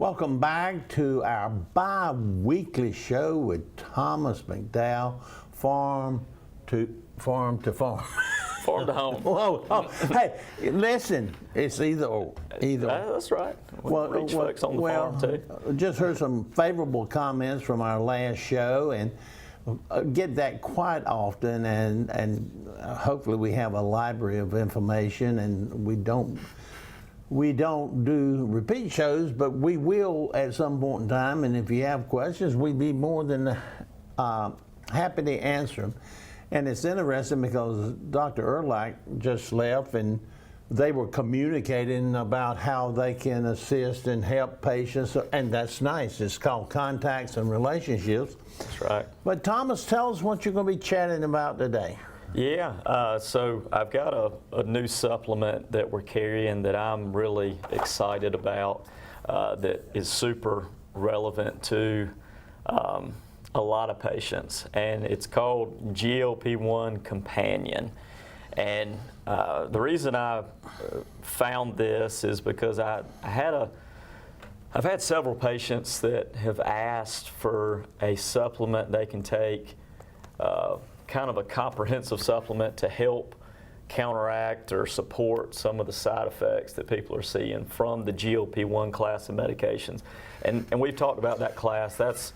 Welcome back to our bi-weekly show with Thomas McDowell, Farm to Farm. Farm to Home. Whoa, oh, hey, listen, it's either. That's right. We reach folks on the farm too. Just heard some favorable comments from our last show, and get that quite often, and hopefully we have a library of information, and we don't do repeat shows, but we will at some point in time, and if you have questions, we'd be more than happy to answer them. And it's interesting because Dr. Erlach just left, and they were communicating about how they can assist and help patients, and that's nice. It's called Contacts and Relationships. That's right. But Thomas, tell us what you're going to be chatting about today. Yeah, so I've got a new supplement that we're carrying that I'm really excited about that is super relevant to a lot of patients, and it's called GLP-1 Companion. And the reason I found this is because I've had several patients that have asked for a supplement they can take, kind of a comprehensive supplement to help counteract or support some of the side effects that people are seeing from the GLP-1 class of medications. And we've talked about that class. That's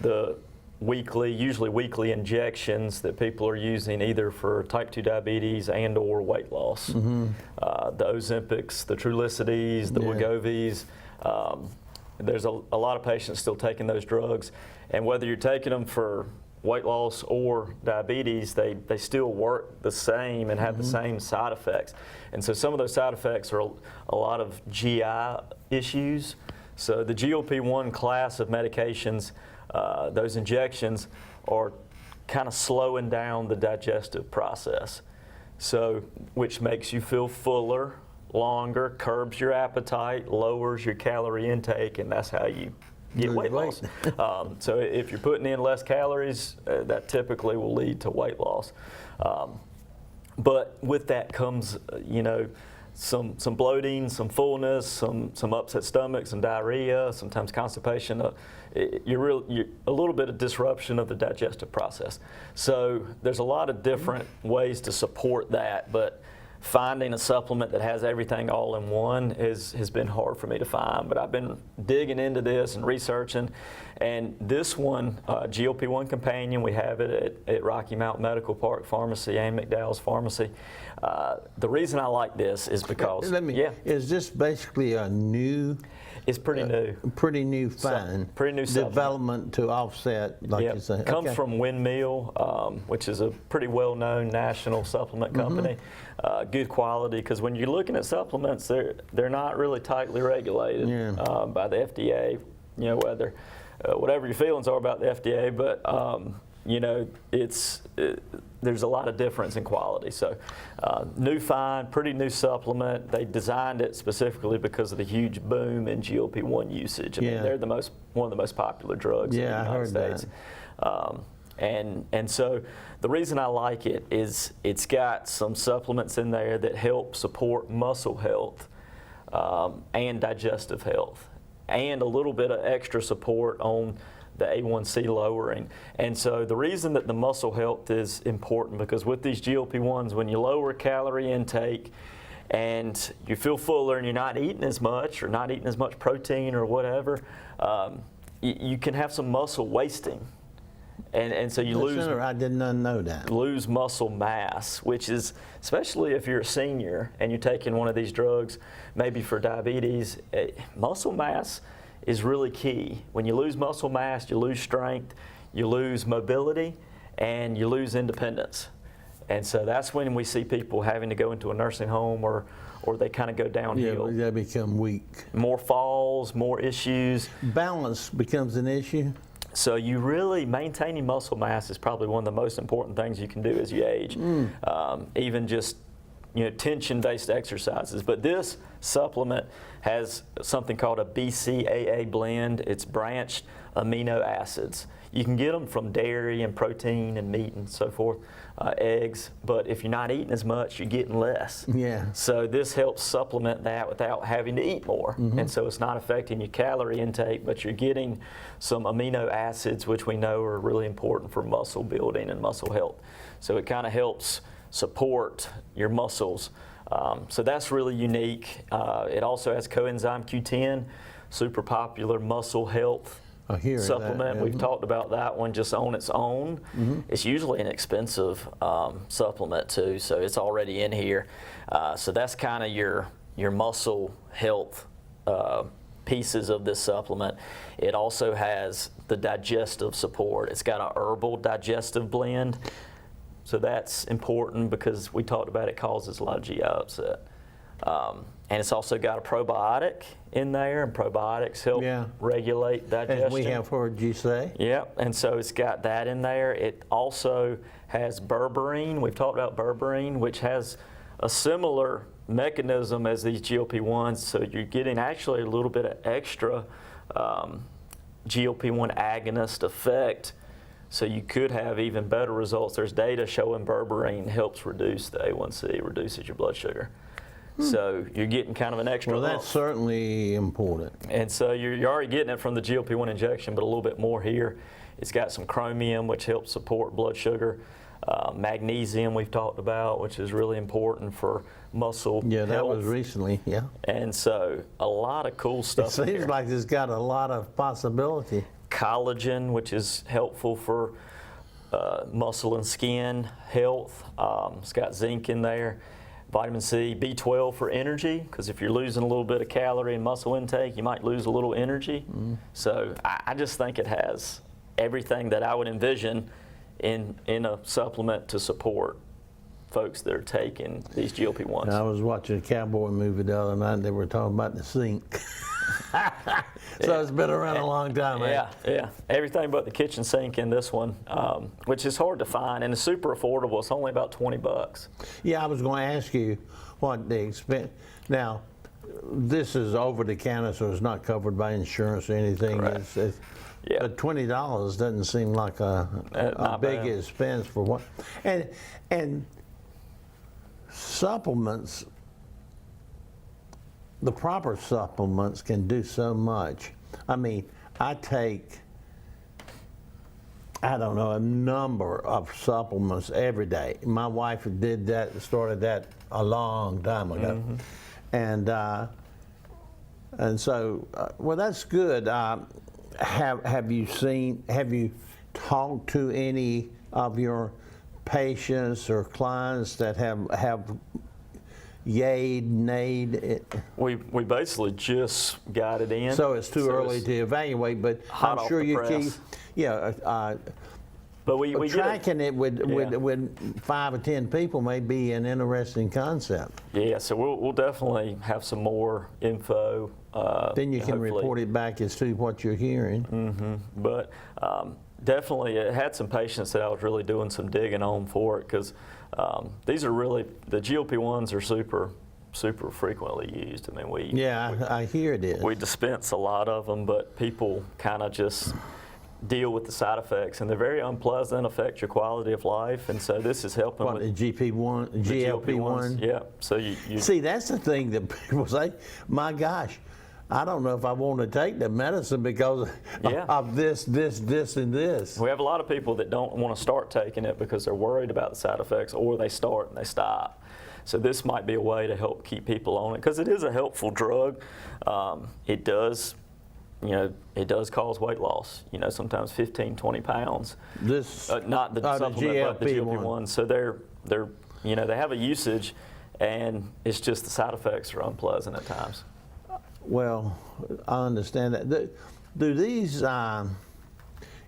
the usually weekly injections that people are using either for type 2 diabetes and or weight loss. Mm-hmm. The Ozempics, the Trulicities, the Wegovy's. There's a lot of patients still taking those drugs, and whether you're taking them for weight loss or diabetes, they still work the same and have the same side effects. And so some of those side effects are a lot of GI issues. So the GLP-1 class of medications, those injections are kind of slowing down the digestive process. So, which makes you feel fuller, longer, curbs your appetite, lowers your calorie intake, and that's how you get weight loss. So if you're putting in less calories, that typically will lead to weight loss. But with that comes, some bloating, some fullness, some upset stomachs, some diarrhea, sometimes constipation. You're a little bit of disruption of the digestive process. So there's a lot of different ways to support that, but finding a supplement that has everything all in one has been hard for me to find. But I've been digging into this and researching, and this one, GLP-1 Companion, we have it at Rocky Mount Medical Park Pharmacy and McDowell's Pharmacy. The reason I like this is because is this basically a new? It's pretty new. Pretty new find. Pretty new development to offset, like you say. Comes from Windmill, which is a pretty well-known national supplement company. Good quality, because when you're looking at supplements, they're not really tightly regulated by the FDA. Whatever your feelings are about the FDA, but there's a lot of difference in quality. So new find, pretty new supplement. They designed it specifically because of the huge boom in GLP-1 usage. I mean, they're one of the most popular drugs in the United States. And so the reason I like it is it's got some supplements in there that help support muscle health and digestive health, and a little bit of extra support on the A1C lowering. And so the reason that the muscle health is important, because with these GLP-1s, when you lower calorie intake and you feel fuller and you're not eating as much or not eating as much protein or whatever, you can have some muscle wasting. And so you I did not know that. Lose muscle mass, which is, especially if you're a senior and you're taking one of these drugs, maybe for diabetes, muscle mass is really key. When you lose muscle mass, you lose strength, you lose mobility, and you lose independence. And so that's when we see people having to go into a nursing home or they kind of go downhill. Yeah, they become weak. More falls, more issues. Balance becomes an issue. So you really, maintaining muscle mass is probably one of the most important things you can do as you age. Even just tension-based exercises. But this supplement has something called a BCAA blend. It's branched amino acids. You can get them from dairy and protein and meat and so forth, eggs, but if you're not eating as much, you're getting less. Yeah. So this helps supplement that without having to eat more. And so it's not affecting your calorie intake, but you're getting some amino acids, which we know are really important for muscle building and muscle health. So it kind of helps support your muscles. So that's really unique. It also has coenzyme Q10, super popular muscle health supplement. That, yeah. We've talked about that one just on its own. It's usually an expensive supplement too, so it's already in here. So that's kind of your muscle health pieces of this supplement. It also has the digestive support. It's got a herbal digestive blend. So that's important because we talked about it causes a lot of GI upset. And it's also got a probiotic in there, and probiotics help regulate digestion. As we have heard you say. Yep, and so it's got that in there. It also has berberine. We've talked about berberine, which has a similar mechanism as these GLP-1s. So you're getting actually a little bit of extra GLP-1 agonist effect. So you could have even better results. There's data showing berberine helps reduce the A1C, reduces your blood sugar. So you're getting kind of an extra Well, lump. that's certainly important. And so you're already getting it from the GLP-1 injection, but a little bit more here. It's got some chromium, which helps support blood sugar. Magnesium we've talked about, which is really important for muscle Yeah, that health. was recently, yeah. And so a lot of cool It stuff in seems here. like it's got a lot of possibility. Collagen, which is helpful for muscle and skin health. It's got zinc in there. Vitamin C, B12 for energy, because if you're losing a little bit of calorie and muscle intake, you might lose a little energy. So I just think it has everything that I would envision in a supplement to support folks that are taking these GLP-1s. I was watching a cowboy movie the other night. They were talking about the sink. So it's been around a long time, man. Yeah. Everything but the kitchen sink in this one, which is hard to find, and it's super affordable. It's only about $20. Yeah, I was going to ask you what the expense. Now, this is over the counter, so it's not covered by insurance or anything. Correct. Yeah. But $20 doesn't seem like a big bad. expense for what. And supplements, the proper supplements can do so much. I mean, I take, I don't know, a number of supplements every day. My wife did that, started that a long time ago. And so, well, that's good. Have you talked to any of your patients or clients that have nayed it? We basically just got it in. So it's too early to evaluate, but hot I'm off sure the you press. But we get tracking it with 5 or 10 people may be an interesting concept. Yeah, so we'll definitely have some more info. Then you can hopefully. report it back as to what you're hearing. But definitely, it had some patients that I was really doing some digging on for it, because these are really, the GLP-1s are super frequently used. I mean, I hear it is. we dispense a lot of them, but people kind of just deal with the side effects, and they're very unpleasant, affect your quality of life, and so this is helping What, with the GLP-1? Yeah, so you See, that's the thing that people say, my gosh, I don't know if I want to take the medicine because of this, and this. we have a lot of people that don't want to start taking it because they're worried about the side effects, or they start and they stop. So this might be a way to help keep people on it, because it is a helpful drug. It does cause weight loss, sometimes 15, 20 pounds. This, Not the supplement, but the GLP-1. GLP-1. So they're they have a usage, and it's just the side effects are unpleasant at times. well, I understand that. Do these,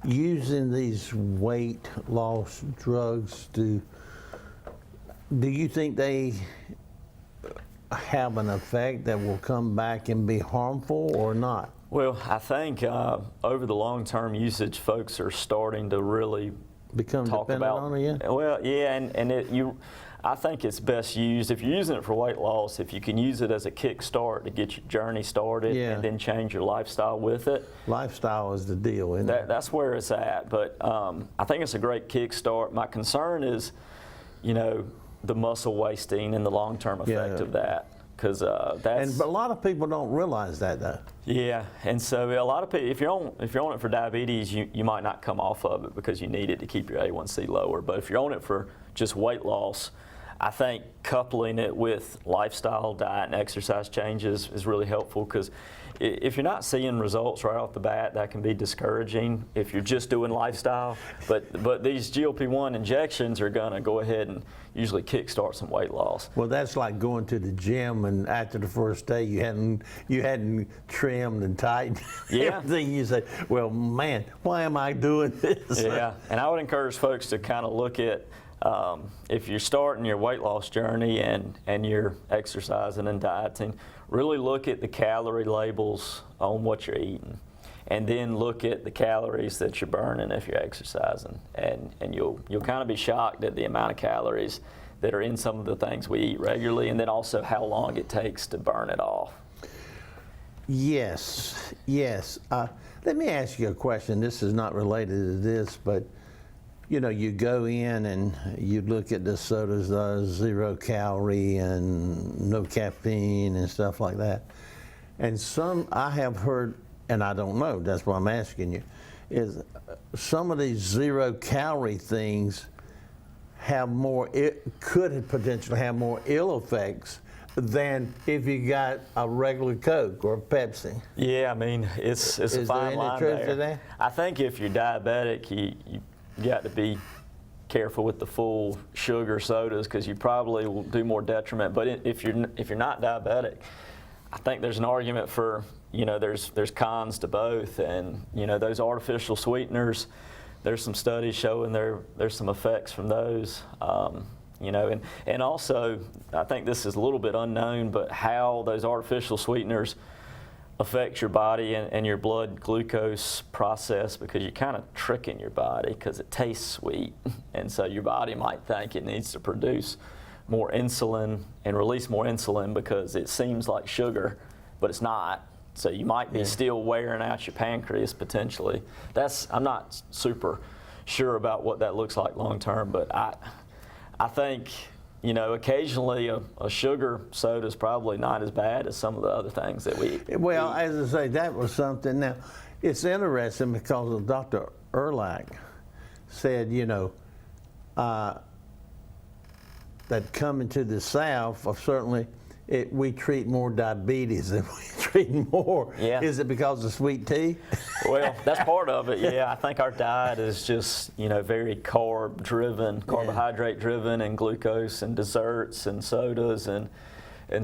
using these weight loss drugs, do you think they have an effect that will come back and be harmful or not? Well, I think over the long-term usage, folks are starting to really Become talk dependent about. on it, yeah? Well, yeah, and I think it's best used, if you're using it for weight loss, if you can use it as a kick start to get your journey started Yeah. and then change your lifestyle with it. Lifestyle is the deal, isn't it? That's where it's at. But I think it's a great kick start. My concern is, the muscle wasting and the long-term effect Yeah. of that. Because that's. But a lot of people don't realize that, though. Yeah, and so a lot of people, if you're on it for diabetes, you might not come off of it because you need it to keep your A1C lower. But if you're on it for just weight loss, I think coupling it with lifestyle, diet, and exercise changes is really helpful, because if you're not seeing results right off the bat, that can be discouraging if you're just doing lifestyle. But these GLP-1 injections are going to go ahead and usually kickstart some weight loss. Well, that's like going to the gym and after the first day you hadn't trimmed and tightened Yeah. everything. You say, well, man, why am I doing this? Yeah, and I would encourage folks to kind of look at, if you're starting your weight loss journey and you're exercising and dieting, really look at the calorie labels on what you're eating, and then look at the calories that you're burning if you're exercising, and you'll kind of be shocked at the amount of calories that are in some of the things we eat regularly, and then also how long it takes to burn it off. Yes, yes. Let me ask you a question. This is not related to this, but you go in and you look at the sodas, 0 calorie and no caffeine and stuff like that. And some I have heard, and I don't know, that's why I'm asking you, is some of these 0 calorie things could potentially have more ill effects than if you got a regular Coke or Pepsi. Yeah, I mean, it's a fine line Is there any truth there. to that? I think if you're diabetic, you got to be careful with the full sugar sodas, because you probably will do more detriment. But if you're not diabetic, I think there's an argument for, there's cons to both, and those artificial sweeteners, there's some studies showing there's some effects from those. And also, I think this is a little bit unknown, but how those artificial sweeteners affect your body and your blood glucose process, because you're kind of tricking your body because it tastes sweet. And so your body might think it needs to produce more insulin and release more insulin because it seems like sugar, but it's not. So you might be still wearing out your pancreas potentially. I'm not super sure about what that looks like long term, but I think, occasionally a sugar soda is probably not as bad as some of the other things that we eat. Well, as I say, that was something. Now, it's interesting because Dr. Erlach said, that coming to the South, certainly we treat more diabetes than we treat more. Yeah. Is it because of sweet tea? Well, that's part of it, yeah. I think our diet is just, very carb-driven, carbohydrate-driven, and glucose and desserts and sodas. And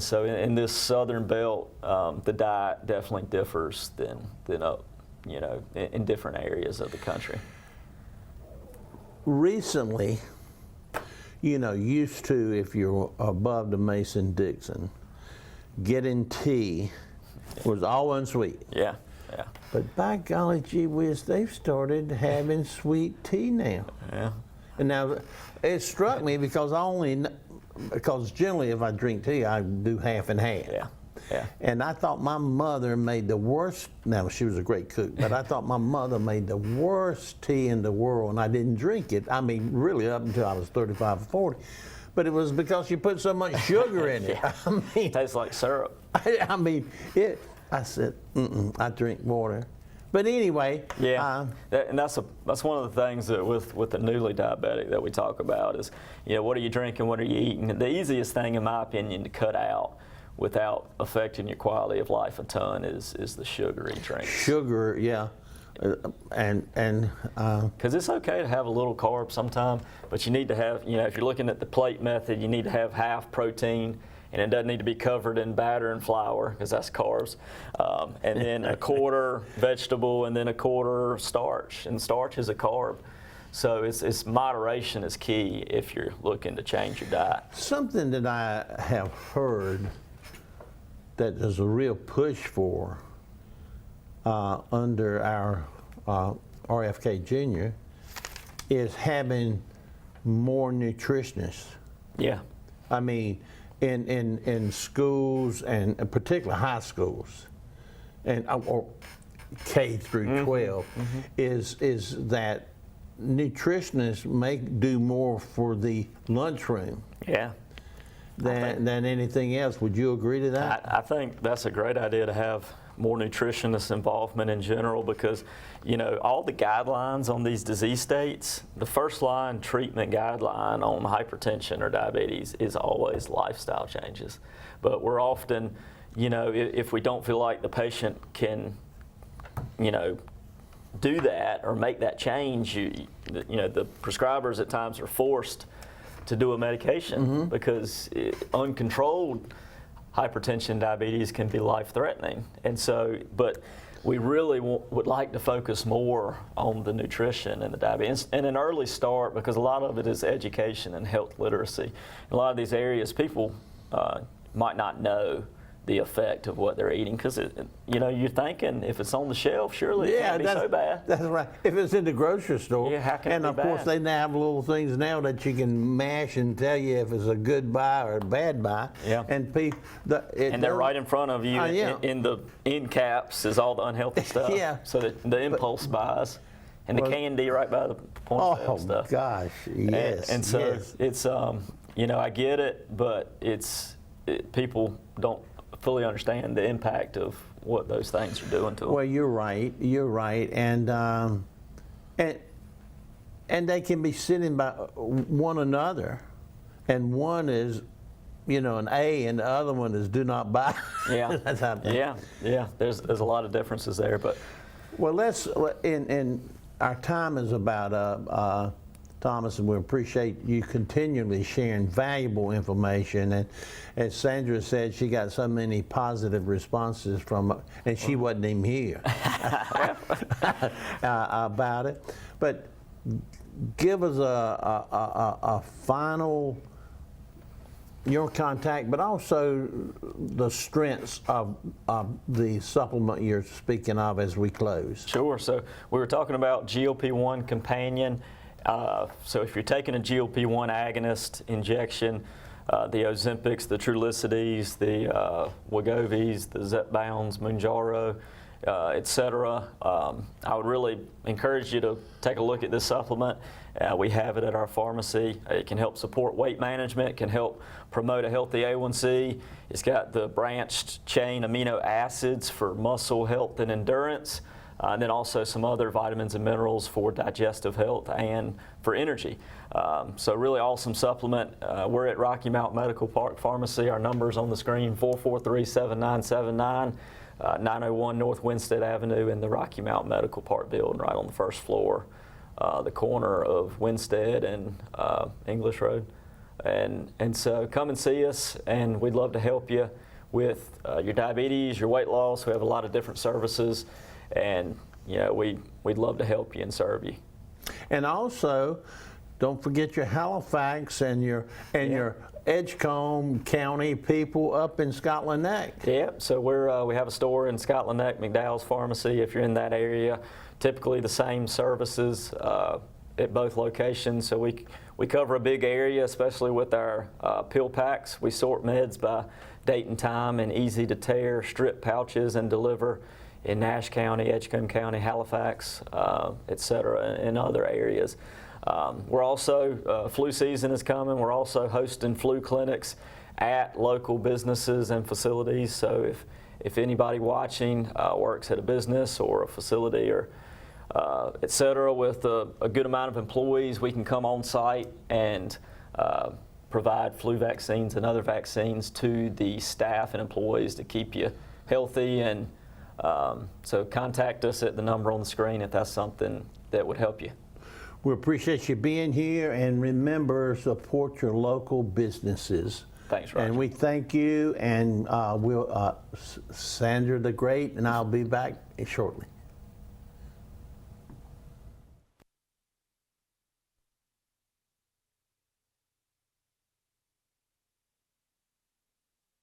so in this southern belt, the diet definitely differs than in different areas of the country. Recently, used to, if you're above the Mason-Dixon, getting tea was all unsweet. Yeah. But by golly gee whiz, they've started having sweet tea now. Yeah. And now, it struck me because because generally if I drink tea, I do half and half. Yeah. And I thought my mother made the worst, now she was a great cook, but I thought my mother made the worst tea in the world, and I didn't drink it. I mean, really up until I was 35 or 40. But it was because she put so much sugar in it. I mean, It tastes like syrup. I said, I drink water. But anyway. Yeah, and that's one of the things that with the newly diabetic that we talk about is, what are you drinking, what are you eating? The easiest thing, in my opinion, to cut out without affecting your quality of life a ton is the sugary drinks. Sugar, yeah. Because it's okay to have a little carb sometime, but you need to have, if you're looking at the plate method, you need to have half protein, and it doesn't need to be covered in batter and flour, because that's carbs. And then a quarter vegetable, and then a quarter starch, and starch is a carb. So it's moderation is key if you're looking to change your diet. Something that I have heard that there's a real push for under our RFK Jr. is having more nutritionists I mean, in schools and particularly high schools, and or K through 12, is that nutritionists do more for the lunchroom. Yeah. Than anything else. Would you agree to that? I think that's a great idea to have more nutritionists involvement in general, because all the guidelines on these disease states, the first line treatment guideline on hypertension or diabetes is always lifestyle changes. But we're often, if we don't feel like the patient can, do that or make that change, the prescribers at times are forced to do a medication because uncontrolled hypertension, diabetes can be life-threatening. And so, but we really would like to focus more on the nutrition and the diabetes, and an early start, because a lot of it is education and health literacy. In a lot of these areas, people might not know the effect of what they're eating, because you're thinking if it's on the shelf, surely it can't be so bad. That's right. If it's in the grocery store, how can it be of course bad? they now have little things now that you can mash and tell you if it's a good buy or a bad buy. Yeah. And they're right in front of you. In the end caps is all the unhealthy stuff. Yeah. So the impulse buys, and the candy right by the point of sale stuff. Oh gosh, yes. And so yes. it's I get it, but people don't fully understand the impact of what those things are doing to them. Well, you're right, and they can be sitting by one another, and one is, an A, and the other one is do not buy. Yeah, That's how yeah. There's a lot of differences there, but well, let's in our time is about up. Thomas, and we appreciate you continually sharing valuable information. And as Sandra said, she got so many positive responses from, and she wasn't even here about it. But give us a final, your contact, but also the strengths of the supplement you're speaking of as we close. Sure. So we were talking about GLP-1 companion. So if you're taking a GLP-1 agonist injection, the Ozempics, the Trulicities, the Wegovy's, the Zepbounds, Mounjaro, et cetera, I would really encourage you to take a look at this supplement. We have it at our pharmacy. It can help support weight management, it can help promote a healthy A1C. It's got the branched chain amino acids for muscle health and endurance. And then also some other vitamins and minerals for digestive health and for energy. So really awesome supplement. We're at Rocky Mount Medical Park Pharmacy. Our number's on the screen, 443-7979, 901 North Winstead Avenue in the Rocky Mount Medical Park building, right on the first floor, the corner of Winstead and English Road. And so come and see us, and we'd love to help you with your diabetes, your weight loss. We have a lot of different services. And we'd love to help you and serve you. And also, don't forget your Halifax and your Edgecombe County people up in Scotland Neck. Yeah, so we have a store in Scotland Neck, McDowell's Pharmacy. If you're in that area, typically the same services at both locations. So we cover a big area, especially with our pill packs. We sort meds by date and time and easy to tear strip pouches and deliver in Nash County, Edgecombe County, Halifax, et cetera, and other areas. We're also, flu season is coming, we're also hosting flu clinics at local businesses and facilities. So if anybody watching works at a business or a facility or et cetera with a good amount of employees, we can come on site and provide flu vaccines and other vaccines to the staff and employees to keep you healthy. And so contact us at the number on the screen if that's something that would help you. We appreciate you being here, and remember, support your local businesses. Thanks, Roger. And we thank you, and Sandra the Great, and I'll be back shortly.